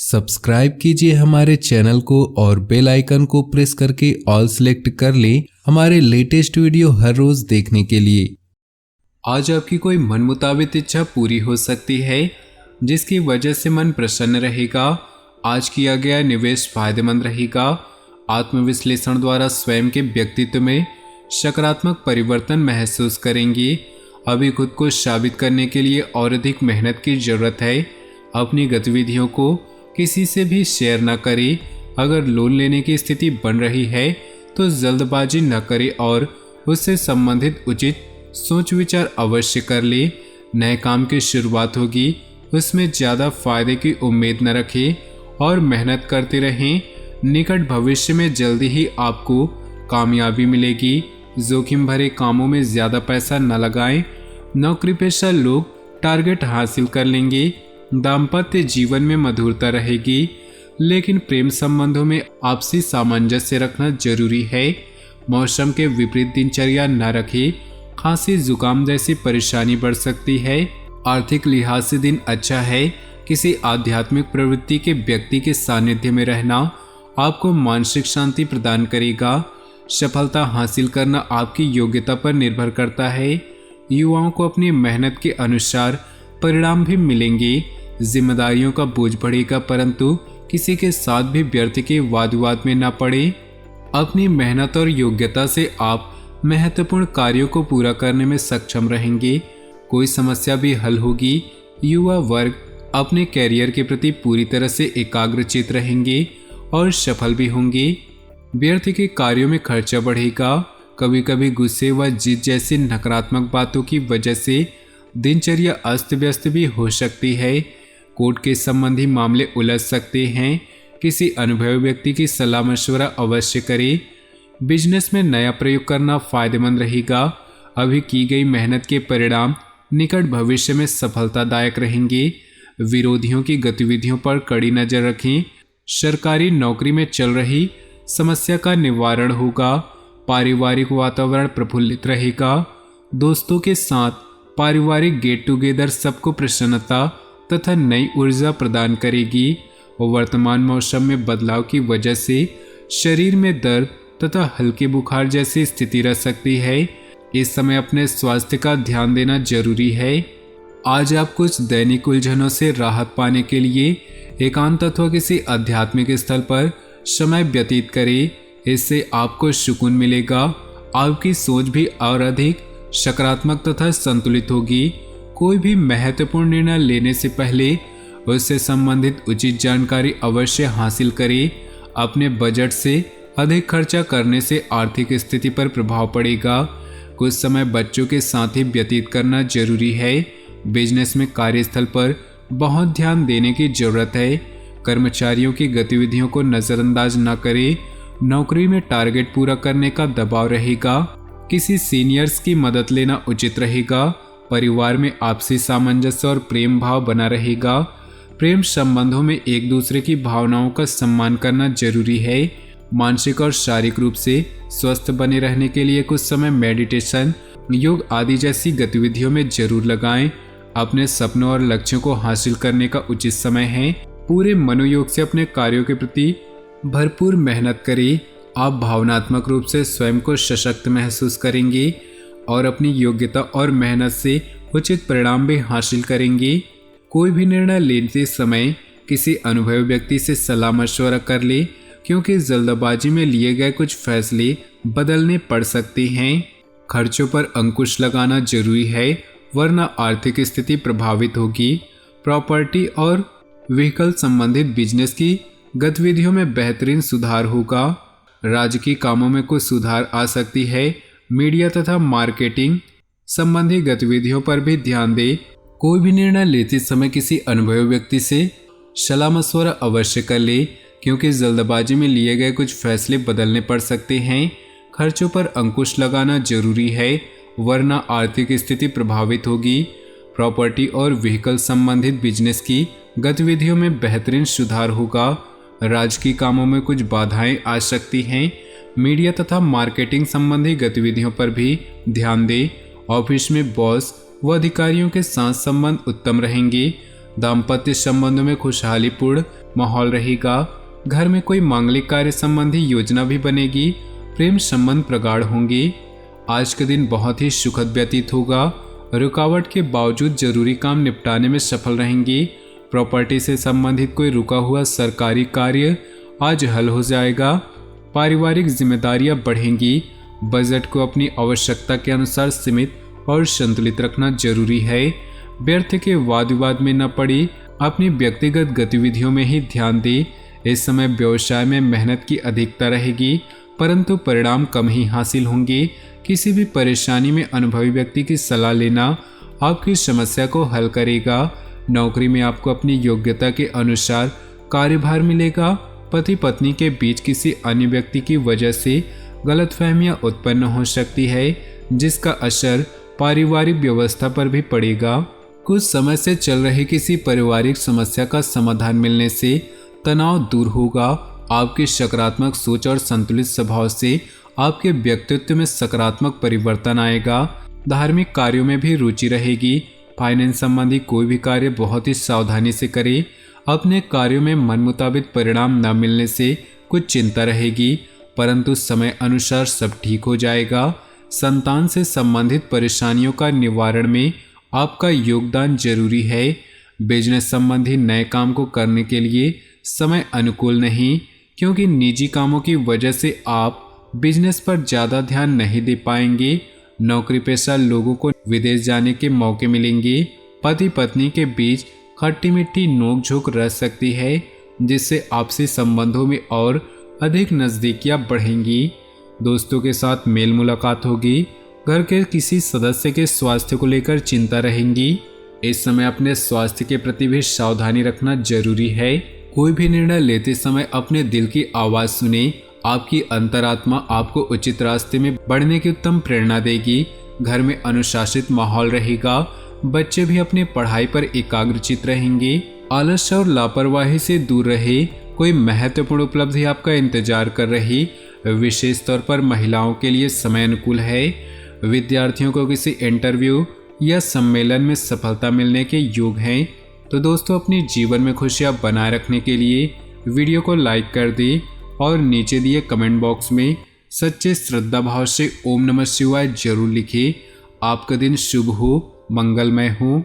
Subscribe कीजिए हमारे channel को और बेल आइकन को प्रेस करके ऑल सेलेक्ट कर लें हमारे लेटेस्ट वीडियो हर रोज देखने के लिए। आज आपकी कोई मन मुताबिक इच्छा पूरी हो सकती है, जिसकी वजह से मन प्रसन्न रहेगा। आज किया गया निवेश फायदेमंद रहेगा। आत्मविश्लेषण द्वारा स्वयं के व्यक्तित्व में सकारात्मक परिवर्तन महसूस करेंगे। अभी खुद को साबित करने के लिए और अधिक मेहनत की जरूरत है। अपनी गतिविधियों को किसी से भी शेयर न करें। अगर लोन लेने की स्थिति बन रही है तो जल्दबाजी न करें और उससे संबंधित उचित सोच विचार अवश्य कर ले। नए काम की शुरुआत होगी, उसमें ज़्यादा फायदे की उम्मीद न रखें और मेहनत करते रहें। निकट भविष्य में जल्दी ही आपको कामयाबी मिलेगी। जोखिम भरे कामों में ज़्यादा पैसा न लगाएं। नौकरी पेशा लोग टारगेट हासिल कर लेंगे। दाम्पत्य जीवन में मधुरता रहेगी, लेकिन प्रेम संबंधों में आपसी सामंजस्य रखना जरूरी है। मौसम के विपरीत दिनचर्या न रखें। खांसी जुकाम जैसी परेशानी बढ़ सकती है। आर्थिक लिहाज से दिन अच्छा है। किसी आध्यात्मिक प्रवृत्ति के व्यक्ति के सानिध्य में रहना आपको मानसिक शांति प्रदान करेगा। सफलता हासिल करना आपकी योग्यता पर निर्भर करता है। युवाओं को अपनी मेहनत के अनुसार परिणाम भी मिलेंगे। जिम्मेदारियों का बोझ बढ़ेगा, परंतु किसी के साथ भी व्यर्थ के वाद विवाद में न पड़े। अपनी मेहनत और योग्यता से आप महत्वपूर्ण कार्यों को पूरा करने में सक्षम रहेंगे। कोई समस्या भी हल होगी। युवा वर्ग अपने कैरियर के प्रति पूरी तरह से एकाग्रचित रहेंगे और सफल भी होंगे। व्यर्थ के कार्यों में खर्चा बढ़ेगा। कभी कभी गुस्से व जिद जैसी नकारात्मक बातों की वजह से दिनचर्या अस्त व्यस्त भी हो सकती है। कोर्ट के संबंधी मामले उलझ सकते हैं। किसी अनुभवी व्यक्ति की सलाह मशवरा अवश्य करें। बिजनेस में नया प्रयोग करना फायदेमंद रहेगा। अभी की गई मेहनत के परिणाम निकट भविष्य में सफलतादायक रहेंगे। विरोधियों की गतिविधियों पर कड़ी नजर रखें। सरकारी नौकरी में चल रही समस्या का निवारण होगा। पारिवारिक वातावरण प्रफुल्लित रहेगा। दोस्तों के साथ पारिवारिक गेट टुगेदर सबको प्रसन्नता तथा नई ऊर्जा प्रदान करेगी। वर्तमान मौसम में बदलाव की वजह से शरीर में दर्द तथा हल्के बुखार जैसी स्थिति रह सकती है। इस समय अपने स्वास्थ्य का ध्यान देना जरूरी है। आज आप कुछ दैनिक उलझनों से राहत पाने के लिए एकांत अथवा किसी आध्यात्मिक स्थल पर समय व्यतीत करें। इससे आपको सुकून मिलेगा। आपकी सोच भी और अधिक सकारात्मक तथा संतुलित होगी। कोई भी महत्वपूर्ण निर्णय लेने से पहले उससे संबंधित उचित जानकारी अवश्य हासिल करें। अपने बजट से अधिक खर्चा करने से आर्थिक स्थिति पर प्रभाव पड़ेगा। कुछ समय बच्चों के साथ ही व्यतीत करना जरूरी है। बिजनेस में कार्यस्थल पर बहुत ध्यान देने की जरूरत है। कर्मचारियों की गतिविधियों को नज़रअंदाज न करें। नौकरी में टारगेट पूरा करने का दबाव रहेगा। किसी सीनियर्स की मदद लेना उचित रहेगा। परिवार में आपसी सामंजस्य और प्रेम भाव बना रहेगा। प्रेम संबंधों में एक दूसरे की भावनाओं का सम्मान करना जरूरी है। मानसिक और शारीरिक रूप से स्वस्थ बने रहने के लिए कुछ समय मेडिटेशन, योग आदि जैसी गतिविधियों में जरूर लगाएं। अपने सपनों और लक्ष्यों को हासिल करने का उचित समय है। पूरे मनोयोग से अपने कार्यों के प्रति भरपूर मेहनत करें। आप भावनात्मक रूप से स्वयं को सशक्त महसूस करेंगे और अपनी योग्यता और मेहनत से उचित परिणाम भी हासिल करेंगे। कोई भी निर्णय लेते समय किसी अनुभवी व्यक्ति से सलाह मशवरा कर ले, क्योंकि जल्दबाजी में लिए गए कुछ फैसले बदलने पड़ सकते हैं। खर्चों पर अंकुश लगाना जरूरी है, वरना आर्थिक स्थिति प्रभावित होगी। प्रॉपर्टी और व्हीकल संबंधित बिजनेस की गतिविधियों में बेहतरीन सुधार होगा। राजकीय कामों में कुछ सुधार आ सकती है। मीडिया तथा मार्केटिंग संबंधी गतिविधियों पर भी ध्यान दें। कोई भी निर्णय लेते समय किसी अनुभवी व्यक्ति से सलाह मशवरा अवश्य कर ले, क्योंकि जल्दबाजी में लिए गए कुछ फैसले बदलने पड़ सकते हैं। खर्चों पर अंकुश लगाना जरूरी है, वरना आर्थिक स्थिति प्रभावित होगी। प्रॉपर्टी और व्हीकल संबंधित बिजनेस की गतिविधियों में बेहतरीन सुधार होगा। राजकीय कामों में कुछ बाधाएं आ सकती हैं। मीडिया तथा मार्केटिंग संबंधी गतिविधियों पर भी ध्यान दें। ऑफिस में बॉस व अधिकारियों के साथ संबंध उत्तम रहेंगे। दाम्पत्य संबंधों में खुशहालीपूर्ण माहौल रहेगा। घर में कोई मांगलिक कार्य संबंधी योजना भी बनेगी। प्रेम संबंध प्रगाढ़ होंगे। आज का दिन बहुत ही सुखद व्यतीत होगा। रुकावट के बावजूद जरूरी काम निपटाने में सफल रहेंगे। प्रॉपर्टी से संबंधित कोई रुका हुआ सरकारी कार्य आज हल हो जाएगा। पारिवारिक जिम्मेदारियां बढ़ेंगी। बजट को अपनी आवश्यकता के अनुसार सीमित और संतुलित रखना जरूरी है। व्यर्थ के वाद विवाद में न पड़ी, अपनी व्यक्तिगत गतिविधियों में ही ध्यान दें। इस समय व्यवसाय में मेहनत की अधिकता रहेगी, परंतु परिणाम कम ही हासिल होंगे। किसी भी परेशानी में अनुभवी व्यक्ति की सलाह लेना आपकी समस्या को हल करेगा। नौकरी में आपको अपनी योग्यता के अनुसार कार्यभार मिलेगा। पति पत्नी के बीच किसी अन्य व्यक्ति की वजह से गलतफहमियां उत्पन्न हो सकती है, जिसका असर पारिवारिक व्यवस्था पर भी पड़ेगा। कुछ समय से चल रही किसी पारिवारिक समस्या का समाधान मिलने से तनाव दूर होगा। आपकी सकारात्मक सोच और संतुलित स्वभाव से आपके व्यक्तित्व में सकारात्मक परिवर्तन आएगा। धार्मिक कार्यों में भी रुचि रहेगी। फाइनेंस संबंधी कोई भी कार्य बहुत ही सावधानी से करें। अपने कार्यों में मन मुताबिक परिणाम न मिलने से कुछ चिंता रहेगी, परंतु समय अनुसार सब ठीक हो जाएगा। संतान से संबंधित परेशानियों का निवारण में आपका योगदान जरूरी है। बिजनेस संबंधी नए काम को करने के लिए समय अनुकूल नहीं, क्योंकि निजी कामों की वजह से आप बिजनेस पर ज़्यादा ध्यान नहीं दे पाएंगे। नौकरी पेशा लोगों को विदेश जाने के मौके मिलेंगे। पति पत्नी के बीच खट्टी मीठी नोक झोंक रह सकती है, जिससे आपसी संबंधों में और अधिक नज़दीकियां बढ़ेंगी। दोस्तों के साथ मेल मुलाकात होगी। घर के किसी सदस्य के स्वास्थ्य को लेकर चिंता रहेंगी। इस समय अपने स्वास्थ्य के प्रति भी सावधानी रखना जरूरी है। कोई भी निर्णय लेते समय अपने दिल की आवाज़ सुने। आपकी अंतरात्मा आपको उचित रास्ते में बढ़ने की उत्तम प्रेरणा देगी। घर में अनुशासित माहौल रहेगा। बच्चे भी अपनी पढ़ाई पर एकाग्रचित रहेंगे। आलस्य और लापरवाही से दूर रहे। कोई महत्वपूर्ण उपलब्धि आपका इंतजार कर रही। विशेष तौर पर महिलाओं के लिए समय अनुकूल है। विद्यार्थियों को किसी इंटरव्यू या सम्मेलन में सफलता मिलने के योग हैं। तो दोस्तों, अपने जीवन में खुशियां बनाए रखने के लिए वीडियो को लाइक कर दें और नीचे दिए कमेंट बॉक्स में सच्चे श्रद्धा भाव से ओम नमः शिवाय जरूर लिखें। आपका दिन शुभ हो, मंगलमय हो।